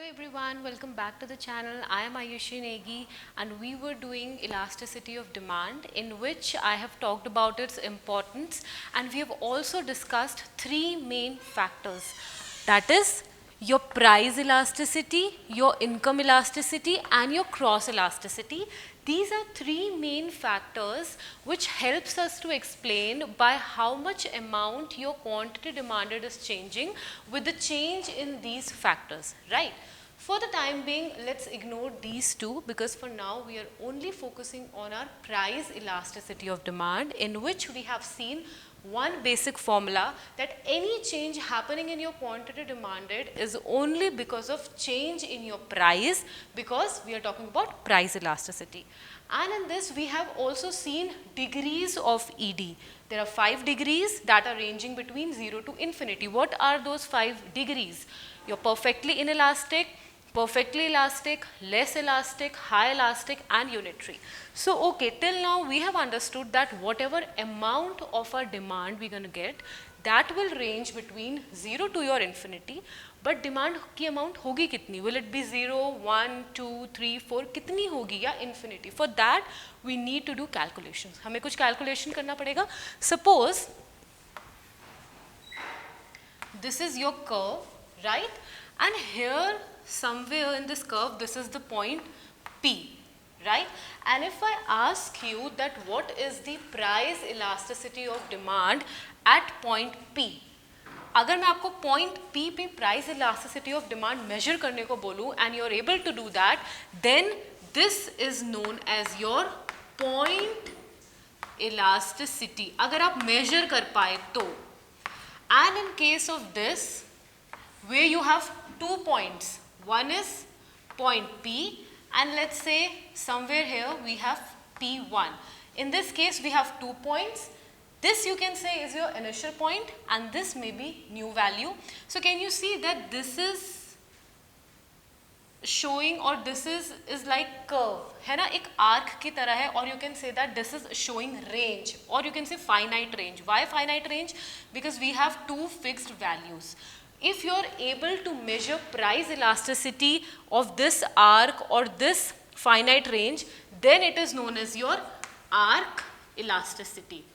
everyone, welcome back to the channel. I am Ayushi Negi and we were doing elasticity of demand, in which I have talked about its importance, and we have also discussed three main factors, that is your price elasticity, your income elasticity and your cross elasticity. These are three main factors which helps us to explain by how much amount your quantity demanded is changing with the change in these factors, right? For the time being, let's ignore these two, because for now we are only focusing on our price elasticity of demand, in which we have seen one basic formula that any change happening in your quantity demanded is only because of change in your price, because we are talking about price elasticity. And in this we have also seen degrees of ED. There are 5 degrees that are ranging between 0 to infinity. What are those 5 degrees? You're perfectly inelastic, perfectly elastic, less elastic, high elastic and unitary. So okay, till now we have understood that whatever amount of our demand we're going to get, that will range between 0 to your infinity. But demand की amount होगी कितनी? Will it be 0, 1, 2, 3, 4? कितनी होगी या infinity? For that we need to do calculations. हमें कुछ calculation करना पड़ेगा. Suppose this is your curve, right? And here somewhere in this curve, this is the point P, right? And if I ask you that what is the price elasticity of demand at point P, अगर मैं आपको point P पे price elasticity of demand measure करने को बोलूँ and you are able to do that, then this is known as your point elasticity. अगर आप measure कर पाए तो. And in case of this, where you have 2 points, one is point P and let's say somewhere here we have P1. In this case we have 2 points. This you can say is your initial point and this may be new value. So can you see that this is showing, or this is like curve, है ना, एक arc की तरह है, or you can say that this is showing range, or you can say finite range. Why finite range? Because we have 2 fixed values. If you are able to measure price elasticity of this arc or this finite range, then it is known as your arc elasticity.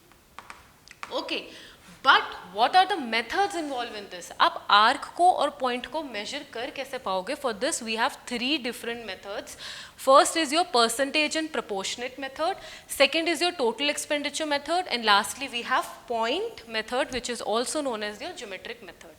Okay, but what are the methods involved in this? आप arc को और point को measure कर कैसे पाओगे? For this we have 3 different methods. First is your percentage and proportionate method. Second is your total expenditure method, and lastly we have point method, which is also known as your geometric method.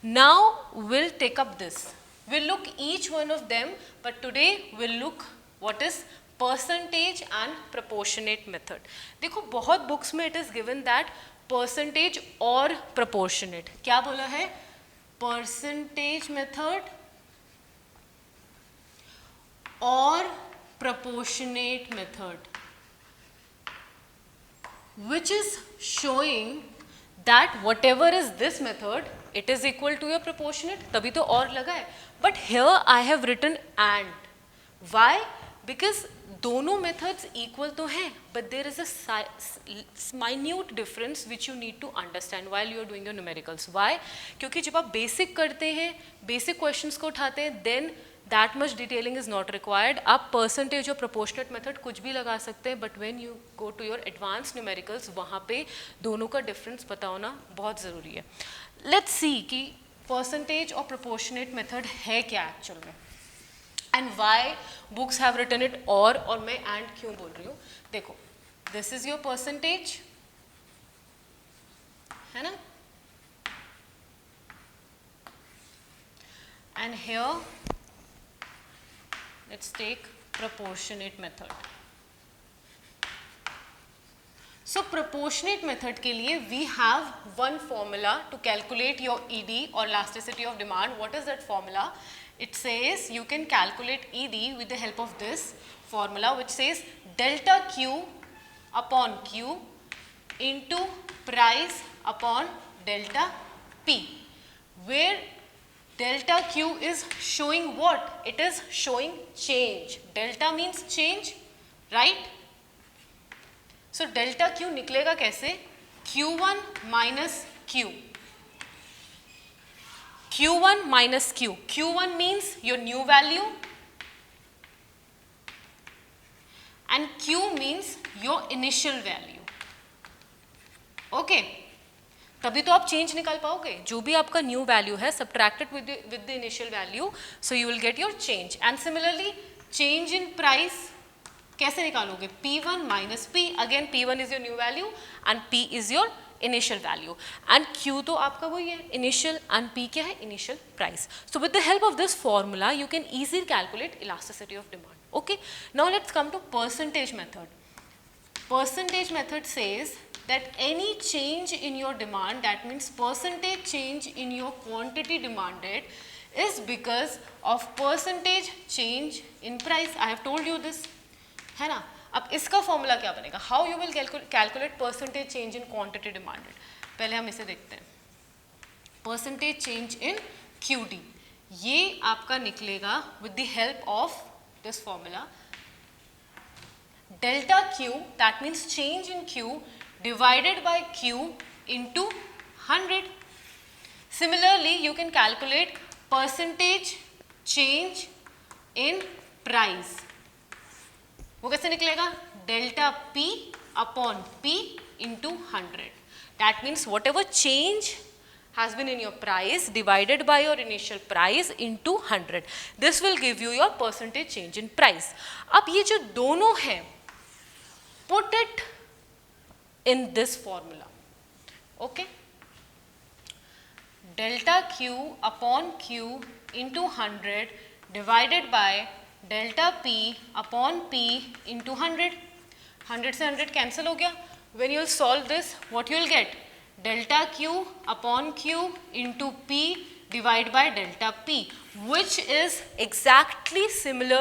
Now we'll take up this. We'll look each one of them, but today we'll look what is percentage and proportionate method. देखो बहुत books में it is given that percentage or proportionate. क्या बोला है? Percentage method or proportionate method, which is showing that whatever is this method, it is equal to your proportionate. तभी तो और लगा है. But here I have written and. Why? Because दोनों methods equal तो हैं, but there is a minute difference which you need to understand while you are doing your numericals. Why? क्योंकि जब आप basic करते हैं, basic questions को उठाते हैं, then that much detailing is not required. आप percentage और proportionate method कुछ भी लगा सकते हैं, but when you go to your advanced numericals, वहाँ पे दोनों का difference पता होना बहुत ज़रूरी है. Let's see कि percentage और proportionate method है क्या actual में, and why books have written it और मैं and क्यों बोल रही हूँ. देखो, this is your percentage, है ना, and here let's take proportionate method. So proportionate method के लिए we have one formula to calculate your ED or elasticity of demand. What is that formula? It says you can calculate ED with the help of this formula, which says delta Q upon Q into price upon delta P, where delta Q is showing what? It is showing change. Delta means change, right? So delta Q निकलेगा कैसे? Q1 minus Q. Q1 minus Q. Q1 means your new value and Q means your initial value. Okay. तभी तो आप change निकाल पाओगे. जो भी आपका न्यू वैल्यू है subtracted with the initial value, so you will get your change. And similarly change in price कैसे निकालोगे? P1 minus P. Again P1 is your new value and P is your initial value and Q तो आपका वही है initial and P क्या है? Initial price. So with the help of this formula you can easily calculate elasticity of demand. Okay, now let's come to percentage method. Percentage method says that any change in your demand, that means percentage change in your quantity demanded, is because of percentage change in price. I have told you this, है ना? अब इसका formula क्या बनेगा? How you will calculate percentage change in quantity demanded? पहले हम इसे देखते हैं. Percentage change in QD. ये आपका निकलेगा with the help of this formula. Delta Q, that means change in Q divided by Q into 100. Similarly, you can calculate percentage change in price. वो कैसे निकलेगा? Delta P upon P into 100. That means whatever change has been in your price divided by your initial price into 100. This will give you your percentage change in price. अब ये जो दोनों हैं, put it in this formula. Okay? Delta Q upon Q into 100 divided by delta P upon P into 100. 100 से 100 cancel हो गया. When you will solve this, what you will get? Delta Q upon Q into P divided by delta P, which is exactly similar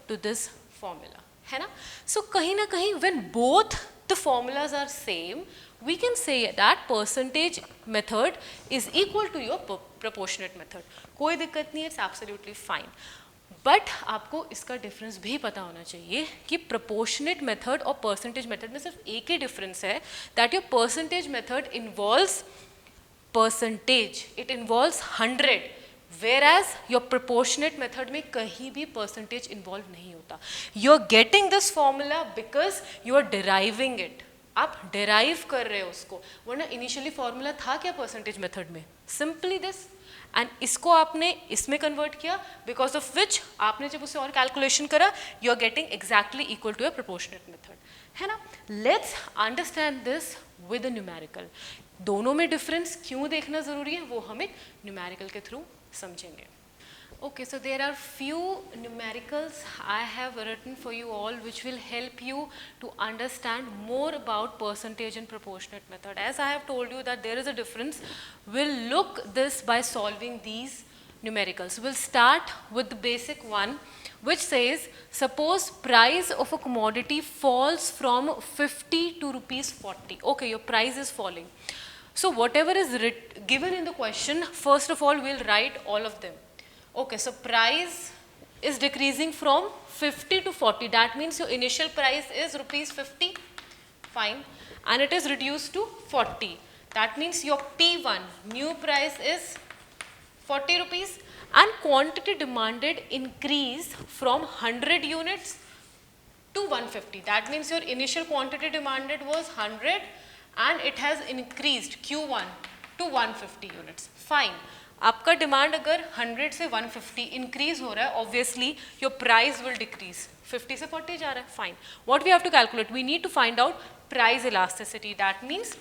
to this formula, है ना? So कहीं ना कहीं when both the formulas are same, we can say that percentage method is equal to your proportionate method. कोई दिक्कत नहीं है, it's absolutely fine. But आपको इसका डिफरेंस भी पता होना चाहिए कि प्रोपोर्शनेट मेथड और परसेंटेज मेथड में सिर्फ एक ही डिफरेंस है, that your percentage method involves percentage, it involves 100, whereas your proportionate method में कहीं भी परसेंटेज इन्वॉल्व नहीं होता. You are getting this formula because you are deriving it. आप डिराइव कर रहे हो उसको, वरना इनिशियली फॉर्मूला था क्या परसेंटेज मेथड में? Simply this. एंड इसको आपने इसमें कन्वर्ट किया, बिकॉज ऑफ विच आपने जब उसे और कैलकुलेशन करा, you are getting exactly equal to a proportionate method, है ना? Let's understand this with a numerical. दोनों में डिफरेंस क्यों देखना जरूरी है वो हम एक न्यूमेरिकल के थ्रू समझेंगे. Okay, so there are few numericals I have written for you all which will help you to understand more about percentage and proportionate method. As I have told you that there is a difference, we'll look this by solving these numericals. We'll start with the basic one which says, suppose price of a commodity falls from 50 to rupees 40. Okay, your price is falling. So whatever is given in the question, first of all we'll write all of them. Okay, so price is decreasing from 50 to 40. That means your initial price is rupees 50, fine, and it is reduced to 40. That means your P1 new price is 40 rupees, and quantity demanded increased from 100 units to 150. That means your initial quantity demanded was 100 and it has increased Q1 to 150 units. Fine. आपका demand अगर 100 से 150 increase हो रहा है, obviously your price will decrease. 50 से 40 जा रहा है, fine. What we have to calculate? We need to find out price elasticity. That means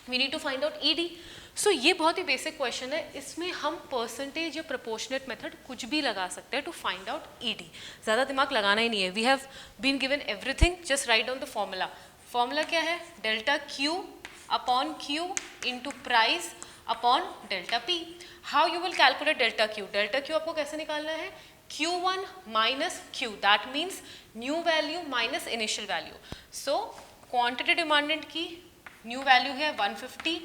we need to find out E D. So ये बहुत ही बेसिक क्वेश्चन है. इसमें हम परसेंटेज या प्रोपोर्शनेट मेथड कुछ भी लगा सकते हैं टू फाइंड आउट ईडी. ज़्यादा दिमाग लगाना ही नहीं है. We have been given everything, just write down the formula. Formula क्या है? Delta Q upon Q into price upon delta P. How you will calculate delta Q? Delta Q आपको कैसे निकालना है? Q1 minus Q, that means new value minus initial value. So quantity demanded की new value है 150,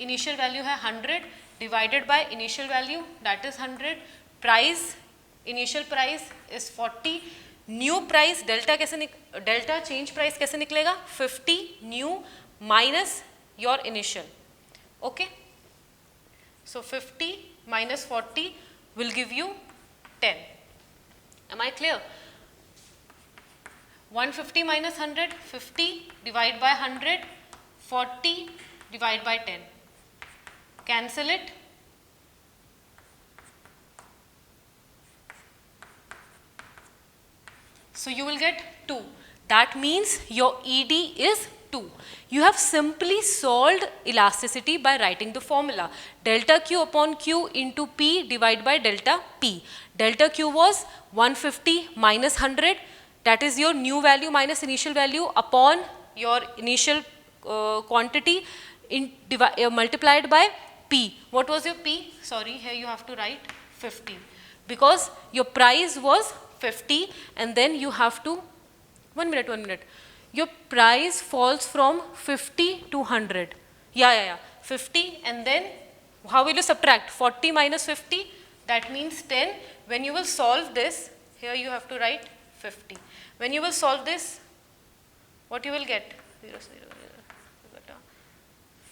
initial value है 100, divided by initial value that is 100. Price, initial price is 40. New price delta change price कैसे निकलेगा? 50 new minus your initial. Okay, so 50 minus 40 will give you 10. Am I clear? 150 minus 100, 50 divide by 100, 40 divide by 10. Cancel it. So you will get 2. That means your ED is 2. You have simply solved elasticity by writing the formula. Delta Q upon Q into P divided by delta P. Delta Q was 150 minus 100. That is your new value minus initial value upon your initial quantity multiplied by P. What was your P? Sorry, here you have to write 50. Because your price was 50 and then you have to, 1 minute. Your price falls from 50 to 100. Yeah. 50 and then how will you subtract? 40 minus 50, that means 10. When you will solve this, here you have to write 50. When you will solve this, what you will get?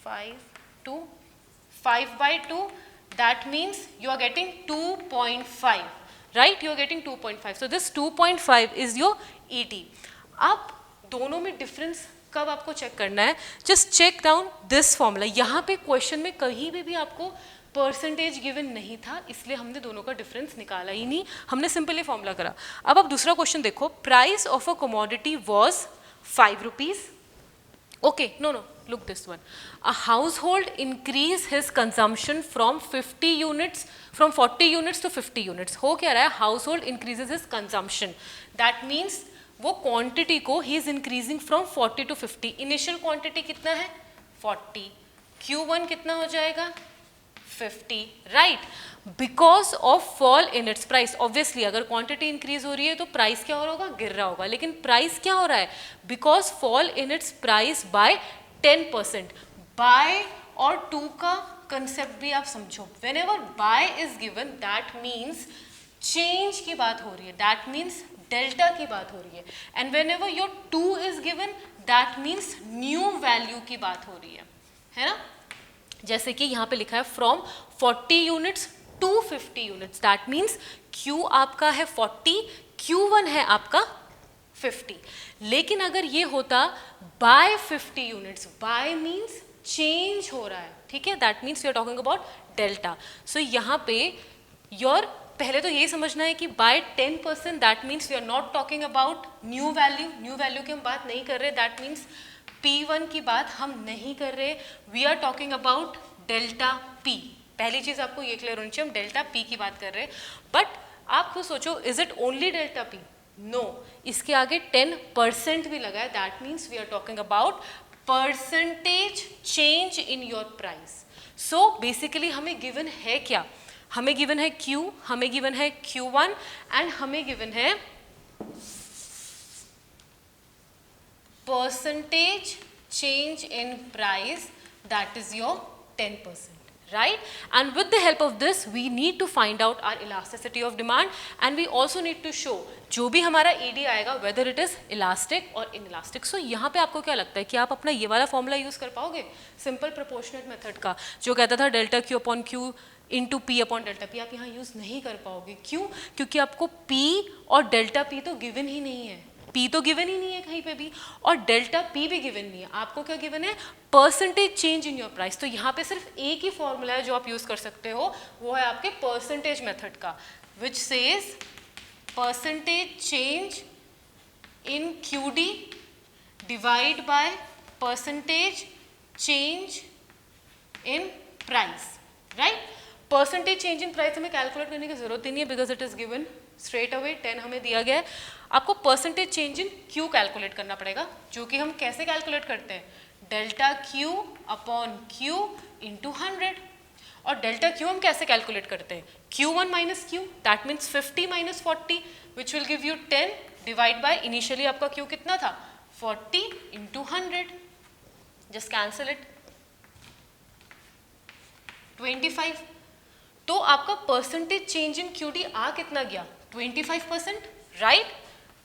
5 by 2, that means you are getting 2.5. Right? You are getting 2.5. So this 2.5 is your ET. अब दोनों में difference कब आपको check करना है? Just check down this formula. यहाँ पे question में कहीं पे भी आपको परसेंटेज गिवन नहीं था, इसलिए हमने दोनों का डिफरेंस निकाला ही नहीं, हमने सिंपली फॉर्मूला करा. अब आप दूसरा क्वेश्चन देखो. Price of a commodity was 5 rupees. Okay, no, look this one. A household increase his consumption from 40 units to 50 units. हो क्या रहा है? Household increases his consumption. That means वो quantity को he is increasing from 40 to 50. Initial quantity कितना है? 40. Q1 कितना हो जाएगा? 50, right? Because of fall in its price. Obviously अगर quantity increase हो रही है तो price क्या हो रहा होगा? गिर रहा होगा. लेकिन price क्या हो रहा है? Because fall in its price by 10%. Buy और to का concept भी आप समझो. Whenever buy is given, that means change की बात हो रही है. That means delta की बात हो रही है. And whenever your to is given, that means new value की बात हो रही है ना? जैसे कि यहाँ पे लिखा है from 40 units to 50 units. That means Q आपका है 40, Q1 है आपका 50. लेकिन अगर ये होता by 50 units, by means change हो रहा है, ठीक है? That means we are talking about delta. So यहाँ पे योर पहले तो ये समझना है कि by 10%, that means we are not talking about new value की हम बात नहीं कर रहे. दैट मीन्स P1 की बात हम नहीं कर रहे. We are talking about delta P. पहली चीज आपको ये क्लियर होनी चाहिए, हम डेल्टा P की बात कर रहे हैं. बट आप खुद सोचो, is it only delta P? No, इसके आगे 10% भी लगा है. That means we are talking about percentage change in your price. So basically हमें गिवन है क्या? हमें गिवन है Q, हमें गिवन है Q1 एंड हमें गिवन है percentage change in price, that is your 10%, right? And with the help of this we need to find out our elasticity of demand, and we also need to show जो भी हमारा ED आएगा whether it is elastic or inelastic. So यहाँ पे आपको क्या लगता है कि आप अपना ये वाला फॉर्मूला यूज कर पाओगे सिंपल प्रोपोर्शनेट मेथड का, जो कहता था delta Q upon Q into P upon delta P? आप यहाँ यूज नहीं कर पाओगे. क्यों? क्योंकि आपको P और डेल्टा P तो गिवन ही नहीं है. P तो गिवन ही नहीं है कहीं पे भी, और डेल्टा P भी गिवन नहीं है. आपको क्या गिवन है? Percentage change in your price. तो यहाँ पे सिर्फ एक ही फॉर्मूला है जो आप यूज कर सकते हो, वो है आपके परसेंटेज मेथड का, which says percentage change in QD divide by percentage change in price, right? Percentage change in price हमें कैलकुलेट करने की जरूरत ही नहीं है, because it is given straight away. 10 हमें दिया गया है. आपको परसेंटेज चेंज इन Q कैलकुलेट करना पड़ेगा, जो कि हम कैसे कैलकुलेट करते हैं? Delta Q upon Q into 100. और डेल्टा Q हम कैसे कैलकुलेट करते हैं? Q1 minus Q, that means 50 minus 40 which will give you 10 divide by initially आपका Q कितना था? 40 इंटू 100. Just cancel it. 25. तो आपका परसेंटेज चेंज इन QD आ कितना गया? 25%, राइट?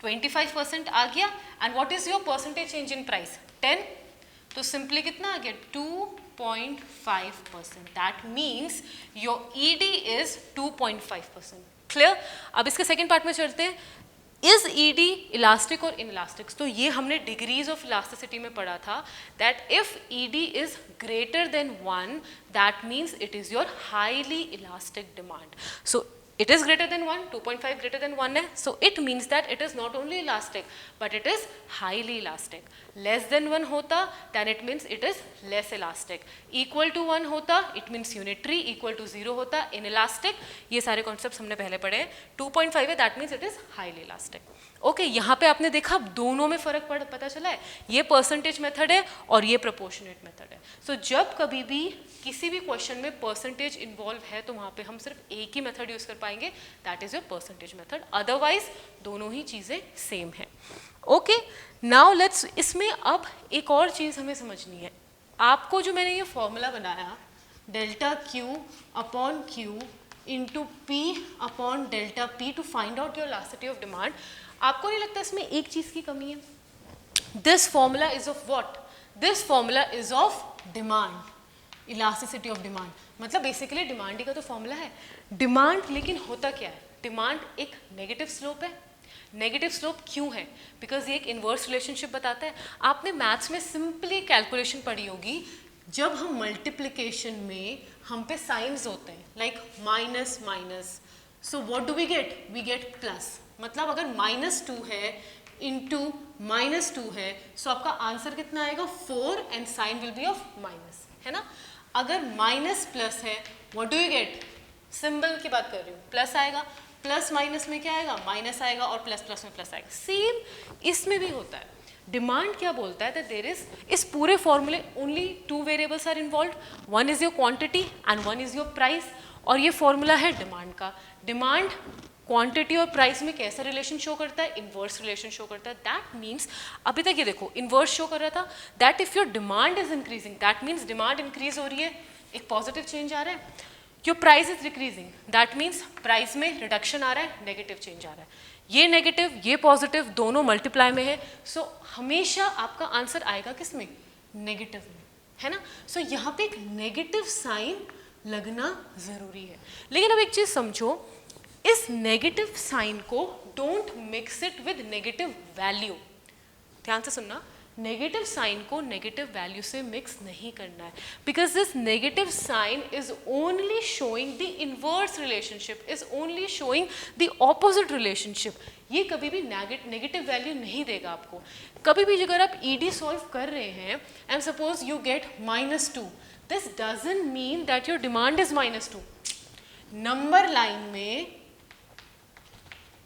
25% आ गया. And what is your percentage change in price? 10. तो सिंपली कितना आ गया? 2 2.5%. That means your ED is 2.5%. Clear? अब इसके सेकेंड पार्ट में चलते हैं. इज ED इलास्टिक और इनइलास्टिक? तो ये हमने डिग्रीज ऑफ इलास्टिसिटी में पढ़ा था, that if ED is greater than 1, that means it is your highly elastic demand. So it is greater than 1, 2.5 greater than 1 है, so it means that it is not only elastic but it is highly elastic. Less than 1 होता then it means it is less elastic. Equal to 1 होता it means unitary, equal to 0 होता inelastic. ये सारे concepts हमने पहले पढ़े हैं. 2.5 है, that means it is highly elastic. Okay यहाँ पे आपने देखा दोनों में फर्क पता चला है. ये परसेंटेज मेथड है और ये प्रोपोर्शनेट मेथड है. सो जब कभी भी किसी भी क्वेश्चन में परसेंटेज इन्वॉल्व है तो वहाँ पे हम सिर्फ एक ही मेथड यूज कर पाएंगे, that is your percentage method. Otherwise दोनों ही चीज़ें सेम है. ओके नाउ लेट्स, इसमें अब एक और चीज़ हमें समझनी है. आपको जो मैंने ये फॉर्मूला बनाया delta Q upon Q into P upon delta P to find out your elasticity of demand, आपको नहीं लगता इसमें एक चीज की कमी है? This formula is of what? This formula is of demand, elasticity of demand. मतलब बेसिकली डिमांड ही का तो फॉर्मूला है डिमांड. लेकिन होता क्या है? डिमांड एक नेगेटिव स्लोप है. नेगेटिव स्लोप क्यों है? बिकॉज ये एक इनवर्स रिलेशनशिप बताता है. आपने मैथ्स में सिंपली कैलकुलेशन पढ़ी होगी, जब हम मल्टीप्लिकेशन में हम पे साइंस होते हैं like minus minus, so what do we get? We get plus. मतलब अगर -2 है इंटू -2 है, सो आपका आंसर कितना आएगा? 4 and sign will be of minus, है ना. अगर माइनस प्लस है, what do you get? Symbol की बात कर रही हूँ, प्लस आएगा. प्लस माइनस में क्या आएगा? माइनस आएगा और प्लस प्लस में प्लस आएगा. सेम इसमें भी होता है. डिमांड क्या बोलता है? दैट देयर इज, इस पूरे फॉर्मूले only 2 variables are involve. One is your quantity and one is your price. और ये फॉर्मूला है डिमांड का. डिमांड क्वांटिटी और प्राइस में कैसा रिलेशन शो करता है? इनवर्स रिलेशन शो करता है. दैट मीन्स अभी तक ये देखो इनवर्स शो कर रहा था, that if your demand is increasing, that means demand increase हो रही है, एक पॉजिटिव चेंज आ रहा है. Your price is decreasing, that means price में रिडक्शन आ रहा है, नेगेटिव चेंज आ रहा है. ये नेगेटिव ये पॉजिटिव दोनों मल्टीप्लाई में है. सो हमेशा आपका आंसर आएगा किस में? नेगेटिव में, है ना. सो यहाँ पे एक नेगेटिव साइन लगना जरूरी है. लेकिन अब एक चीज समझो, इस नेगेटिव साइन को don't mix it with negative value. ध्यान से सुनना, नेगेटिव साइन को नेगेटिव वैल्यू से मिक्स नहीं करना है, because this negative sign is only showing the inverse relationship, is only showing the opposite relationship. ये कभी भी नेगेटिव वैल्यू नहीं देगा आपको. कभी भी अगर आप ED सॉल्व कर रहे हैं and suppose you get -2, this doesn't mean that your demand is -2. Number line में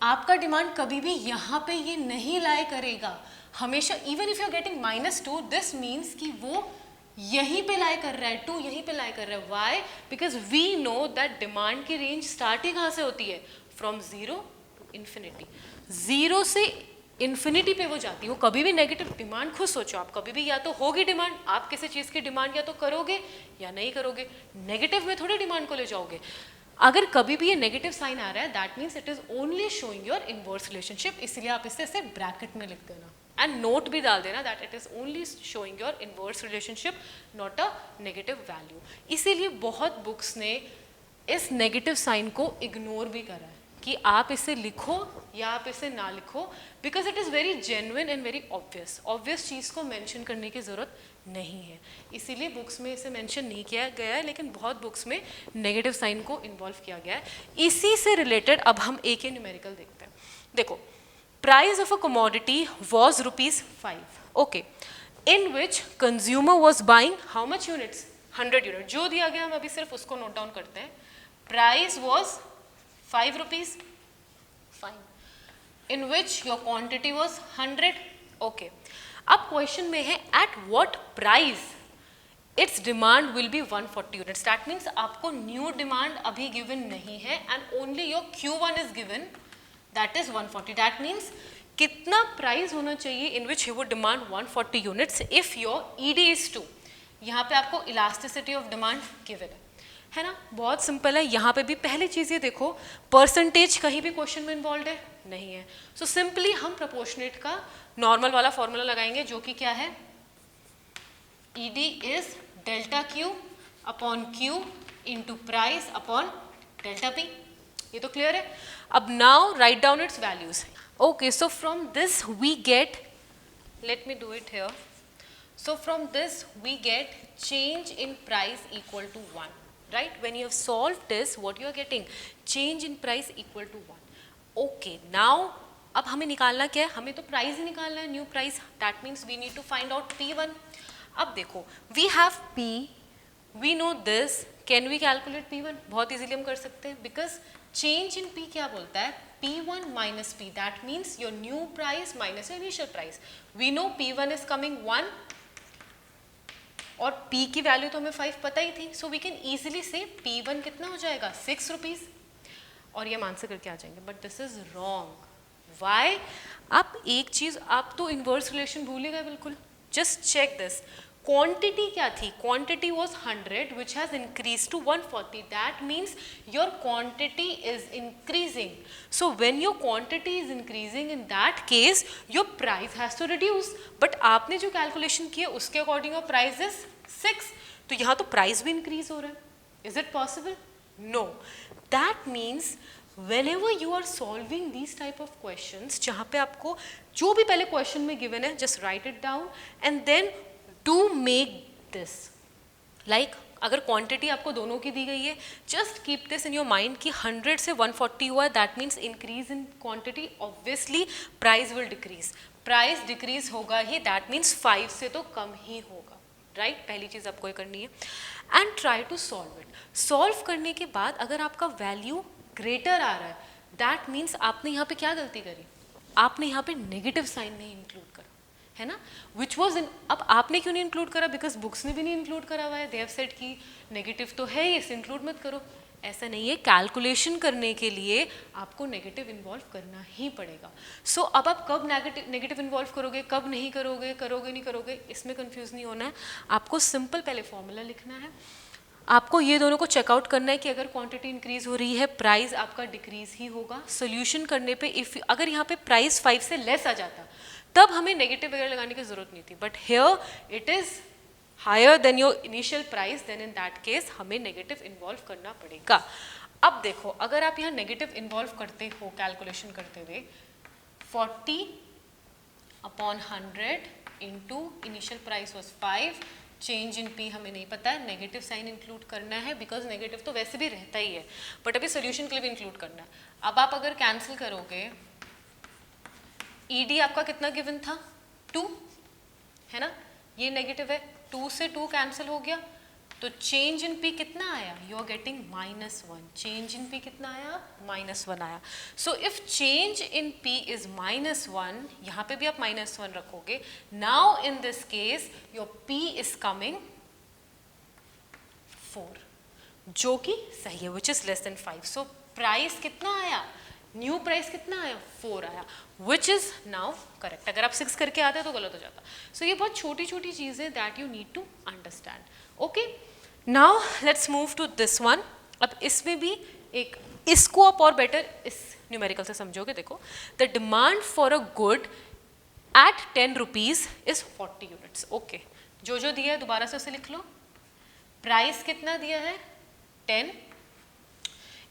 आपका डिमांड कभी भी यहाँ पे ये नहीं लाई करेगा. हमेशा even if you are getting -2, this means कि वो यहीं पे लाई कर रहा है, 2 यहीं पे लाई कर रहा है. Why? Because we know that demand की रेंज स्टार्ट ही कहाँ से होती है? From 0 to infinity. 0 से इन्फिनिटी पे वो जाती है. वो कभी भी नेगेटिव डिमांड, खुद सोचो आप, कभी भी या तो होगी डिमांड, आप किसी चीज़ की डिमांड या तो करोगे या नहीं करोगे. नेगेटिव में थोड़ी डिमांड को ले जाओगे. अगर कभी भी ये नेगेटिव साइन आ रहा है, that means it is only showing your inverse relationship. इसलिए आप इसे ब्रैकेट में लिख देना एंड नोट भी डाल देना that it is only showing your inverse relationship, not a negative value. इसीलिए बहुत बुक्स ने इस नेगेटिव साइन को इग्नोर भी करा है कि आप इसे लिखो या आप इसे ना लिखो, because it is very genuine and very obvious. Obvious चीज़ को मेंशन करने की ज़रूरत नहीं है, इसीलिए बुक्स में इसे मेंशन नहीं किया गया है. लेकिन बहुत बुक्स में नेगेटिव साइन को इन्वॉल्व किया गया है. इसी से रिलेटेड अब हम एक ही न्यूमेरिकल देखते हैं. देखो, price of a commodity was ₹5. Okay, in which consumer was buying how much units? 100 unit. जो दिया गया हम अभी सिर्फ उसको नोट डाउन करते हैं. Price was ₹5. Fine. In which your quantity was 100. Okay, अब क्वेश्चन में है at what price its demand will be 140 units. That means आपको न्यू डिमांड अभी गिवन नहीं है and only your Q1 is given, that is 140. That means कितना price होना चाहिए in which he would demand 140 units if your ED is 2. यहाँ पे आपको इलास्टिसिटी ऑफ डिमांड गिवन है ना. बहुत सिंपल है. यहाँ पे भी पहली चीज़ ये देखो, परसेंटेज कहीं भी क्वेश्चन में इन्वॉल्व है नहीं है. सो सिंपली हम प्रोपोर्शनेट का नॉर्मल वाला फॉर्मूला लगाएंगे, जो कि क्या है? ED is delta Q upon Q into price upon delta P. ये तो क्लियर है। अब now write down its values. Okay, so from this we get, let me do it here. So from this we get change in price equal to 1, right? When you have solved this, what you are getting? Change in price equal to 1. Okay, now अब हमें निकालना क्या है? हमें तो price ही निकालना है, new price. That means we need to find out P1. अब देखो, we have P, we know this. Can we calculate P1? बहुत easily हम कर सकते हैं, because change in P क्या बोलता है? P1 minus P, that means your new price minus your initial price. We know P1 is coming 1 और P की वैल्यू तो हमें 5 पता ही थी, so we can easily say P1 कितना हो जाएगा? 6 रुपीज, और ये हम आंसर करके आ जाएंगे. But this is wrong. Why? आप एक चीज, आप तो इनवर्स रिलेशन भूल गए बिल्कुल. Just check this. क्वांटिटी क्या थी? Quantity was 100 which has increased to 140. That means your quantity is increasing. So when your quantity is increasing, in that case your price has to reduce. But आपने जो calculation किया उसके according your price is 6. तो यहाँ तो price भी increase हो रहा है. Is it possible? No. That means whenever you are solving these type of questions, जहाँ पे आपको जो भी पहले क्वेश्चन में गिवन है, just write it down and then do make this. Like अगर क्वांटिटी आपको दोनों की दी गई है, just keep this in your mind कि 100 से 140 हुआ है, that means increase in quantity. Obviously price will decrease. Price decrease होगा ही, दैट मीन्स 5 से तो कम ही होगा, राइट? पहली चीज आपको ये करनी है. And try to solve it. Solve करने के बाद अगर आपका वैल्यू ग्रेटर आ रहा है, दैट मीन्स आपने यहाँ पे क्या गलती करी? आपने यहाँ पे नेगेटिव साइन नहीं इंक्लूड करा, है ना? Which was in. अब आपने क्यों नहीं इंक्लूड करा? बिकॉज बुक्स में भी नहीं इंक्लूड करा हुआ है. दे हैव सेड कि नेगेटिव तो है, इसे इंक्लूड मत करो. ऐसा नहीं है. कैलकुलेशन करने के लिए आपको नेगेटिव इन्वॉल्व करना ही पड़ेगा. सो अब आप कब नेगेटिव इन्वॉल्व करोगे, कब नहीं करोगे, करोगे नहीं करोगे, इसमें कंफ्यूज नहीं होना है. आपको सिंपल पहले फॉर्मूला लिखना है. आपको ये दोनों को चेकआउट करना है कि अगर क्वांटिटी इंक्रीज हो रही है, प्राइस आपका डिक्रीज ही होगा. सोल्यूशन करने पे इफ अगर यहाँ पे प्राइस 5 से लेस आ जाता, तब हमें नेगेटिव वगैरह लगाने की जरूरत नहीं थी. But here it is higher than your initial price, then in that case हमें नेगेटिव इन्वॉल्व करना पड़ेगा. अब देखो, अगर आप यहाँ नेगेटिव इन्वॉल्व करते हो कैलकुलेशन करते हुए, 40 upon 100 into initial price was 5, change in P हमें नहीं पता है, नेगेटिव साइन इंक्लूड करना है बिकॉज नेगेटिव तो वैसे भी रहता ही है, बट अभी सोल्यूशन के लिए भी इंक्लूड करना है. अब आप अगर कैंसिल करोगे, ईडी आपका कितना गिवन था? 2, है ना? ये नेगेटिव है, 2 से 2 कैंसिल हो गया, तो चेंज इन पी कितना आया? You are getting -1. Change in P कितना आया? -1 आया. So if change in P is -1, यहाँ पे भी आप -1 रखोगे. Now in this case your P is coming 4, जो कि सही है, which is less than 5. So price कितना आया? न्यू प्राइस कितना आया? 4 आया, विच इज नाउ करेक्ट. अगर आप 6 करके आते तो गलत हो जाता. सो ये बहुत छोटी छोटी चीजें that you need to understand. Okay, now let's move to this one. अब इसमें भी एक, इसको आप और बेटर इस न्यूमेरिकल से समझोगे. देखो, the demand for a good at 10 rupees is 40 units. Okay, जो जो दिया है दोबारा से उसे लिख लो. प्राइस कितना दिया है? 10,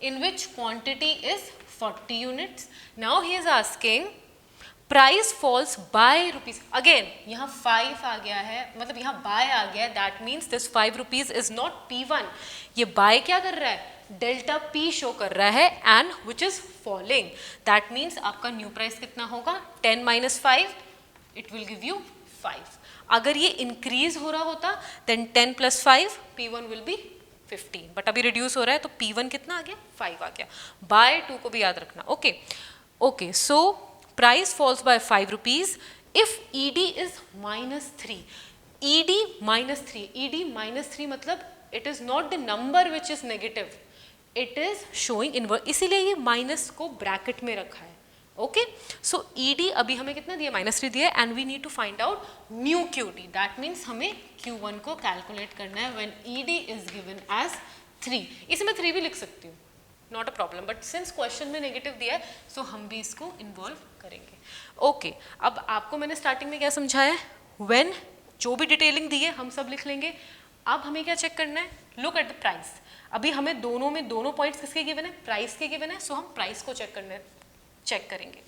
in which quantity is 40 units. Now he is asking price falls by rupees. Again यहाँ 5 आ गया है, मतलब यहाँ by आ गया है. That means this 5 rupees is not P1. ये by क्या कर रहा है? डेल्टा P शो कर रहा है, and which is falling. That means आपका न्यू प्राइस कितना होगा? 10 minus 5, it will give you 5. अगर ये इंक्रीज हो रहा होता, then 10 plus 5, P1 will be 15. But अभी रिड्यूस हो रहा है, तो P1 कितना आ गया? 5 आ गया. बाय 2 को भी याद रखना. Okay okay, so price falls by 5 rupees if ED is -3. ED -3, ED -3 मतलब it is not the number which is negative, it is showing inverse, इसीलिए ये माइनस को ब्रैकेट में रखा है. ओके, सो ईडी अभी हमें कितना दिया? -3 दिया, and we need to find out new QD. That means हमें Q1 को कैलकुलेट करना है when ED is given as 3. इसमें 3 भी लिख सकती हूँ, not a problem, but since question में नेगेटिव दिया है, सो हम भी इसको इन्वॉल्व करेंगे. ओके, अब आपको मैंने स्टार्टिंग में क्या समझाया? व्हेन जो भी डिटेलिंग दी है हम सब लिख लेंगे. अब हमें क्या चेक करना है, लुक एट द प्राइस। अभी हमें दोनों में दोनों पॉइंट्स किसके गिवन है, प्राइस के गिवन है, सो हम प्राइस को चेक करेंगे।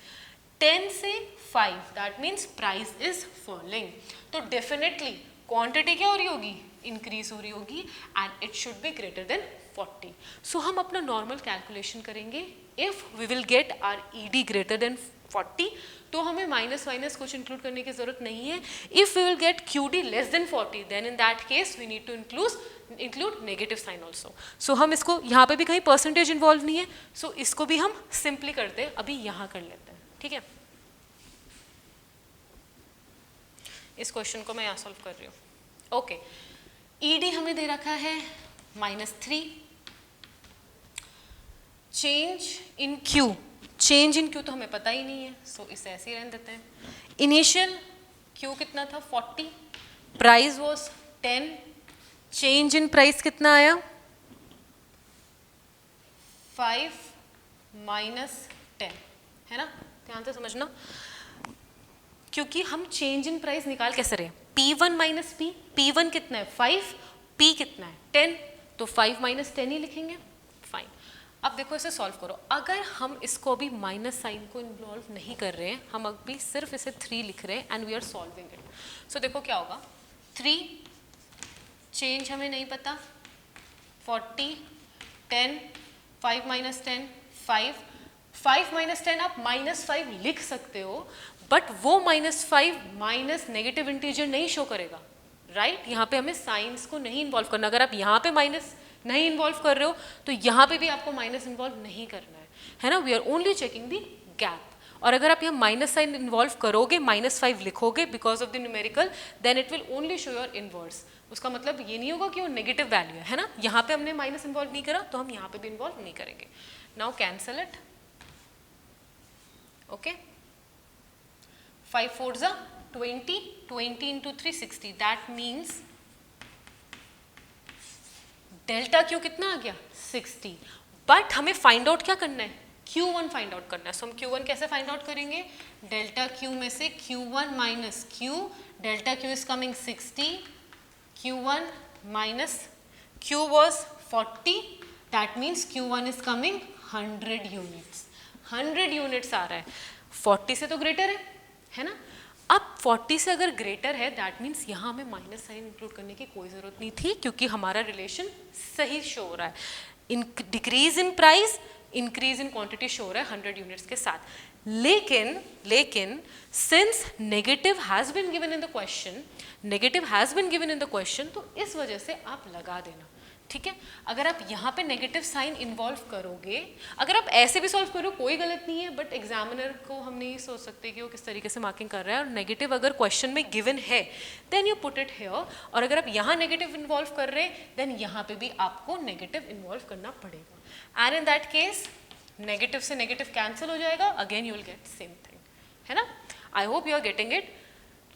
10 से 5 that means price is falling, तो डेफिनेटली क्वांटिटी क्या हो रही होगी, इंक्रीज हो रही होगी and it should be greater than 40। So हम अपना नॉर्मल कैलकुलेशन करेंगे, if we will get our ED greater than 40 तो हमें माइनस माइनस कुछ इंक्लूड करने की जरूरत नहीं है। If we will get Q D less than 40 then in that case we need to include negative sign also. So हम इसको यहाँ पे भी कहीं परसेंटेज इन्वॉल्व नहीं है, सो इसको भी हम सिंपली करते हैं, अभी यहाँ कर लेते हैं, ठीक है। इस क्वेश्चन को मैं यहाँ सॉल्व कर रही हूँ। ओके, ईडी हमें दे रखा है -3, change in Q, change in Q तो हमें पता ही नहीं है, सो इसे ऐसे ही रहने देते हैं। इनिशियल क्यू कितना था 40, price was 10, change in price कितना आया 5 - 10, है ना, ध्यान से समझना, क्योंकि हम चेंज इन प्राइस निकाल कैसे रहे, P1 - P, P1 कितना है 5, P कितना है 10, तो 5 - 10 ही लिखेंगे, फाइन। अब देखो इसे सॉल्व करो, अगर हम इसको अभी माइनस साइन को इन्वॉल्व नहीं कर रहे हैं, हम अभी सिर्फ इसे 3 लिख रहे हैं and we are solving it. So देखो क्या होगा, 3 चेंज हमें नहीं पता, 40 10 5 - 10 5 5 - 10 आप -5 लिख सकते हो, बट वो -5 माइनस नेगेटिव इंटीजर नहीं शो करेगा, राइट। यहाँ पे हमें साइंस को नहीं इन्वॉल्व करना, अगर आप यहाँ पे माइनस नहीं इन्वॉल्व कर रहे हो तो यहाँ पे भी आपको माइनस इन्वॉल्व नहीं करना है ना, we are only checking the gap. और अगर आप यहाँ माइनस साइन इन्वॉल्व करोगे, -5 लिखोगे because of the numerical, then it will only show your inverse. उसका मतलब ये नहीं होगा कि वो नेगेटिव वैल्यू है ना, यहाँ पे हमने माइनस इन्वॉल्व नहीं करा तो हम यहाँ पे भी इन्वॉल्व नहीं करेंगे। Now cancel it, okay, 5 4s are 20, 20 into 3 60, that means delta Q कितना आ गया 60, बट हमें फाइंड आउट क्या करना है, Q1 फाइंड आउट करना है। सो हम Q1 कैसे फाइंड आउट करेंगे, डेल्टा Q में से Q1 minus Q, delta Q is coming 60, Q1 minus Q was 40, that means Q1 is coming 100 units, 100 units आ रहा है, 40 से तो ग्रेटर है ना। अब 40 से अगर ग्रेटर है दैट मीन्स यहाँ हमें माइनस साइन इंक्लूड करने की कोई ज़रूरत नहीं थी, क्योंकि हमारा रिलेशन सही शो हो रहा है, decrease in price increase in quantity show हो रहा है 100 यूनिट्स के साथ। लेकिन since negative has been given in the question, negative has been given in the question, तो इस वजह से आप लगा देना, ठीक है। अगर आप यहाँ पे नेगेटिव साइन इन्वॉल्व करोगे, अगर आप ऐसे भी सॉल्व करो कोई गलत नहीं है, बट एग्जामिनर को हम नहीं सोच सकते कि वो किस तरीके से मार्किंग कर रहा है, और नेगेटिव अगर क्वेश्चन में गिवन है then you put it here, और अगर आप यहाँ नेगेटिव इन्वॉल्व कर रहे हैं देन यहाँ पे भी आपको नेगेटिव इन्वॉल्व करना पड़ेगा, and in that case negative से नेगेटिव कैंसिल हो जाएगा, again you will get same thing, है ना। I hope you are getting it.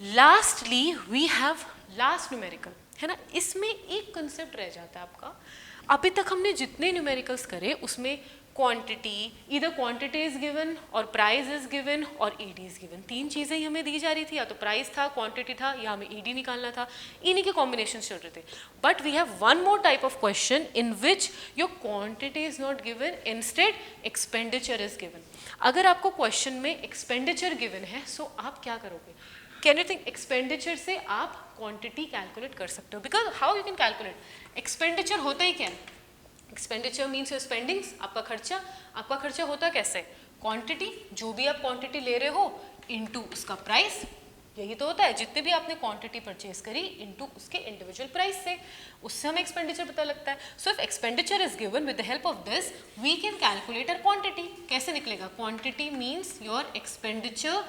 Lastly we have last numerical, है ना। इसमें एक कंसेप्ट रह जाता है आपका, अभी तक हमने जितने न्यूमेरिकल्स करे उसमें क्वांटिटी, इधर क्वांटिटी इज गिवन और प्राइस इज गिवन और ईडी इज गिवन, 3 चीज़ें ही हमें दी जा रही थी, या तो प्राइस था, क्वांटिटी था, या हमें ईडी निकालना था, इन्हीं के कॉम्बिनेशन चल रहे थे। But we have one more type of question in which your quantity is not given, instead expenditure is given. अगर आपको क्वेश्चन में एक्सपेंडिचर गिवन है, सो आप क्या करोगे, कैन यू थिंक एक्सपेंडिचर से आप क्वांटिटी कैलकुलेट कर सकते हो, because how you can calculate, expenditure होता ही क्या है, एक्सपेंडिचर मीन्स योर स्पेंडिंग्स, आपका खर्चा होता कैसे, क्वांटिटी, जो भी आप क्वांटिटी ले रहे हो इनटू उसका प्राइस, यही तो होता है, जितने भी आपने क्वांटिटी परचेज करी इनटू उसके इंडिविजुअल प्राइस से, उससे हमें एक्सपेंडिचर पता लगता है। So if expenditure is given with the help of this we can calculate our quantity. कैसे निकलेगा, quantity means your expenditure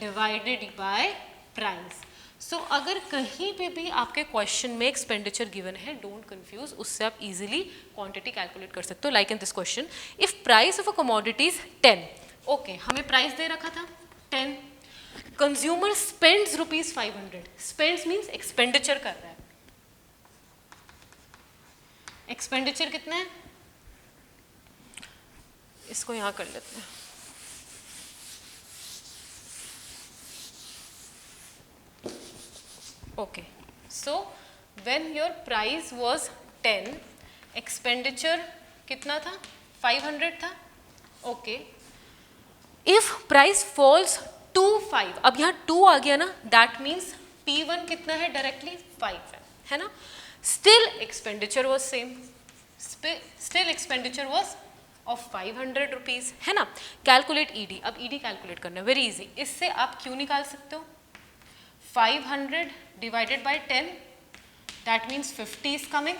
divided by price. So अगर कहीं पे भी आपके क्वेश्चन में एक्सपेंडिचर गिवन है, डोंट कंफ्यूज, उससे आप इजीली क्वांटिटी कैलकुलेट कर सकते हो। Like in this question, if price of a commodity is 10, okay, हमें प्राइस दे रखा था 10, consumer spends ₹500, spends means expenditure कर रहा है, एक्सपेंडिचर कितना है, इसको यहां कर लेते हैं, okay. So when your price was 10, expenditure कितना था? 500 था. Okay. If price falls to 5, अब यहाँ 2 आ गया ना, that means P1 कितना है? Directly 5 है ना? Still expenditure was same. Still expenditure was of 500 rupees, है ना? Calculate ED. अब ED कैलकुलेट करना है, वेरी इजी. इससे आप क्यों निकाल सकते हो? 500 divided by 10, that means 50 is coming.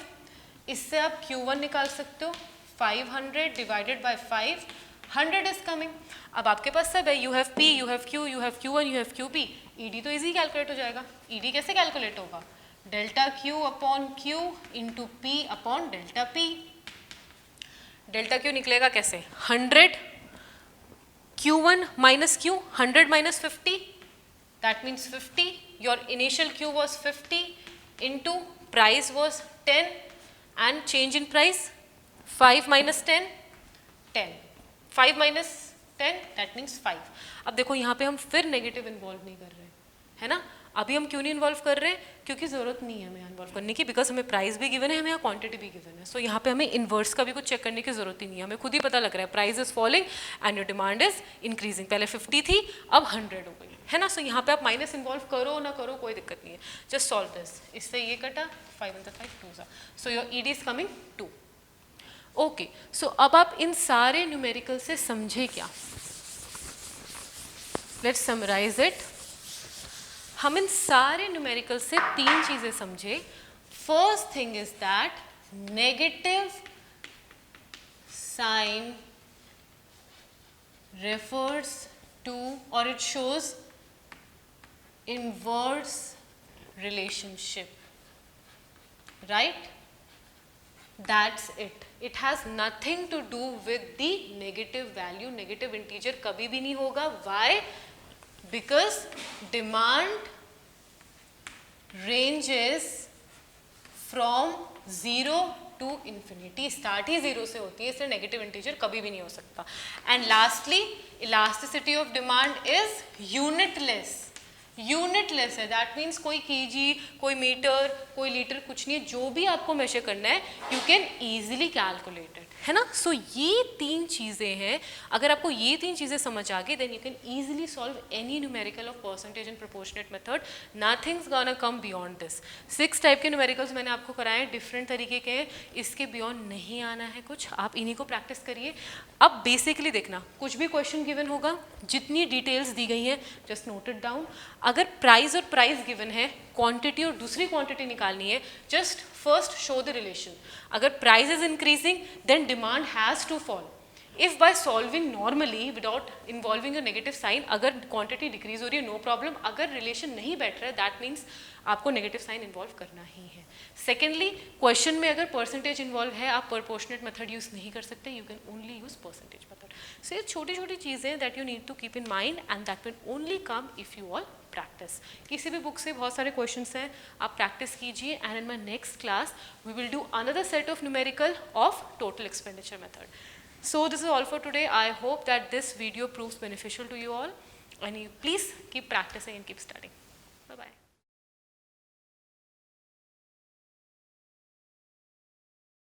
इससे आप Q1 निकाल सकते हो. 500 डिवाइडेड बाय 5, 100 इज कमिंग. अब आपके पास सब है, you have P, you have Q, you have Q1, you have QP. ED तो इजी कैलकुलेट हो जाएगा. ED कैसे कैलकुलेट होगा? Delta Q upon Q into P upon delta P. Delta Q निकलेगा कैसे? 100 Q1 minus Q, 100 minus 50, that means 50. Your initial Q was 50 into price was 10 and change in price 5 minus 10, 10. 5 minus 10, that means 5. अब देखो यहाँ पे हम फिर negative involve नहीं कर रहे, है ना? अभी हम क्यों नहीं इन्वॉल्व कर रहे हैं? क्योंकि ज़रूरत नहीं है हमें इन्वॉल्व करने की, बिकॉज हमें प्राइस भी गिवन है, हमें यहाँ क्वांटिटी भी गिवन है. सो यहाँ पे हमें इन्वर्स का भी कुछ चेक करने की ज़रूरत ही नहीं है. हमें खुद ही पता लग रहा है price is falling and your demand is increasing. पहले 50 थी, अब 100 हो गई, है ना? सो यहाँ पे आप माइनस इन्वॉल्व करो ना करो कोई दिक्कत नहीं है. Just solve this. इससे ये कटा, 5 × 5 2. So your ED is coming 2. Okay, so अब आप इन सारे न्यूमेरिकल से समझे क्या? Let's summarise it. हम इन सारे न्यूमेरिकल से 3 चीजें समझे. First thing is that negative sign refers to or it shows inverse relationship, right? That's it. It has nothing to do with the negative value. Negative integer कभी भी नहीं होगा. Why? Because demand ranges from 0 to infinity. Start ही 0 से होती है, इसलिए negative integer कभी भी नहीं हो सकता. And lastly, elasticity of demand is unitless. Unitless है, दैट मीन्स कोई केजी, कोई मीटर, कोई लीटर कुछ नहीं है. जो भी आपको मेजर करना है you can easily calculate it, है ना? सो ये 3 चीज़ें हैं. अगर आपको ये 3 चीज़ें समझ आ गई then you can easily solve any numerical of percentage and proportionate method. Nothing's gonna come beyond this. 6 type के न्यूमेरिकल्स मैंने आपको कराए हैं, डिफरेंट तरीके के हैं. इसके बियॉन्ड नहीं आना है कुछ. आप इन्हीं को प्रैक्टिस करिए. अब बेसिकली देखना, कुछ भी क्वेश्चन गिवन होगा, जितनी डिटेल्स दी गई हैं जस्ट नोट इट डाउन. अगर प्राइस और प्राइस गिवन है, क्वांटिटी और दूसरी क्वांटिटी निकालनी है, just first show the relation. अगर price is increasing then demand has to fall. If by solving normally without involving a negative sign, अगर quantity decrease हो रही है नो प्रॉब्लम. अगर रिलेशन नहीं बैठ रहा है दैट मीन्स आपको नेगेटिव साइन इन्वॉल्व करना ही है. सेकेंडली, क्वेश्चन में अगर परसेंटेज इन्वॉल्व है, आप प्रोपोर्शनेट मेथड यूज नहीं कर सकते. You can only use percentage method. So ये छोटी छोटी चीज़ें that you need to keep in mind and that will only come if you all practise. किसी भी बुक से बहुत सारे क्वेश्चंस हैं, आप प्रैक्टिस कीजिए. And in my next class we will do another set of numerical of total expenditure method. So this is all for today. I hope that this video proves beneficial to you all, and you please keep practicing and keep studying.